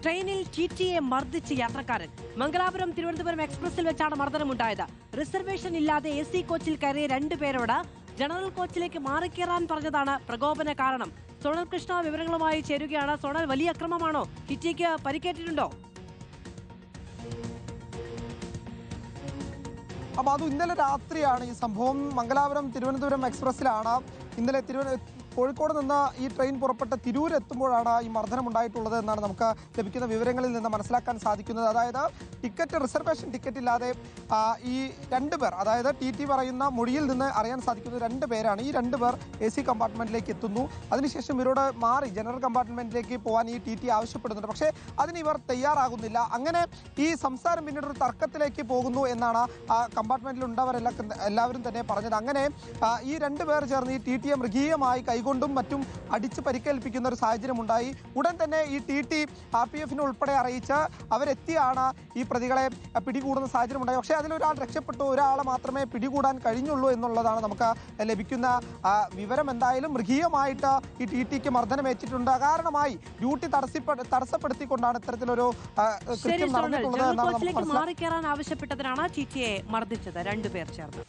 ട്രെയിനിൽ ടിടിയെ മർദ്ദിച്ച് യാത്രക്കാരൻ. മംഗലാപുരം തിരുവനന്തപുരം എക്സ്പ്രസിൽ വെച്ചാണ് മർദ്ദനമുണ്ടായത്. റിസർവേഷൻ ഇല്ലാതെ AC കോച്ചിൽ കയറിയ 2 പേരോട് ജനറൽ കോച്ചിലേക്ക് മാറിക്കേറാൻ പറഞ്ഞതാണ് പ്രകോപന കാരണം. സോണൽ കൃഷ്ണ വിവരങ്ങളുമായി ചേരുകയാണ്. സോണൽ, വലിയ അക്രമമാണോ? ടിറ്റിക്ക് പരിക്കേറ്റിട്ടുണ്ടോ? അപ്പോൾ അത് ഇന്നലെ രാത്രിയാണ് ഈ സംഭവം. മംഗലാപുരം തിരുവനന്തപുരം എക്സ്പ്രസ്സിലാണ് ഇന്നലെ കോഴിക്കോട് നിന്ന് ഈ ട്രെയിൻ പുറപ്പെട്ട് തിരൂരെത്തുമ്പോഴാണ് ഈ മർദ്ദനം ഉണ്ടായിട്ടുള്ളത് എന്നാണ് നമുക്ക് ലഭിക്കുന്ന വിവരങ്ങളിൽ നിന്ന് മനസ്സിലാക്കാൻ സാധിക്കുന്നത്. അതായത് റിസർവേഷൻ ടിക്കറ്റ് ഇല്ലാതെ ഈ 2 പേർ, അതായത് TT പറയുന്ന മൊഴിയിൽ നിന്ന് അറിയാൻ സാധിക്കുന്നത് 2 പേരാണ്. ഈ 2 പേർ AC കമ്പാർട്ട്മെന്റിലേക്ക് എത്തുന്നു. അതിനുശേഷം ഇവരോട് മാറി ജനറൽ കമ്പാർട്ട്മെന്റിലേക്ക് പോകാൻ ഈ TT ആവശ്യപ്പെടുന്നുണ്ട്. പക്ഷേ അതിന് ഇവർ തയ്യാറാകുന്നില്ല. അങ്ങനെ ഈ സംസാരം പിന്നീട് ഒരു തർക്കത്തിലേക്ക് പോകുന്നു എന്നാണ് ആ കമ്പാർട്ട്മെന്റിൽ എല്ലാവരും തന്നെ പറഞ്ഞത്. അങ്ങനെ ഈ 2 പേർ ചേർന്ന് ഈ TTയെ മൃഗീയമായി കൊണ്ടും മറ്റും അടിച്ച് പരിക്കേൽപ്പിക്കുന്ന ഒരു സാഹചര്യം ഉണ്ടായി. ഉടൻ തന്നെ ഈ TT RPF ഉൾപ്പെടെ അറിയിച്ച് അവരെത്തിയാണ് ഈ പ്രതികളെ പിടികൂടുന്ന സാഹചര്യം ഉണ്ടായി. പക്ഷേ അതിലൊരാൾ രക്ഷപ്പെട്ടു, ഒരാളെ മാത്രമേ പിടികൂടാൻ കഴിഞ്ഞുള്ളൂ എന്നുള്ളതാണ് നമുക്ക് ലഭിക്കുന്ന വിവരം. എന്തായാലും മൃഗീയമായിട്ട് ഈ TTക്ക് മർദ്ദനമേറ്റിട്ടുണ്ട്. കാരണമായി ഡ്യൂട്ടി തടസ്സപ്പെടുത്തിക്കൊണ്ടാണ് ഇത്തരത്തിലൊരു കൃത്യം നടന്നിട്ടുള്ളത് എന്നാണ് നമുക്ക് മാറിക്കേറാൻ ആവശ്യപ്പെട്ടതിനാണ് TTയെ മർദ്ദിച്ചത് 2 പേർ ചേർന്ന്.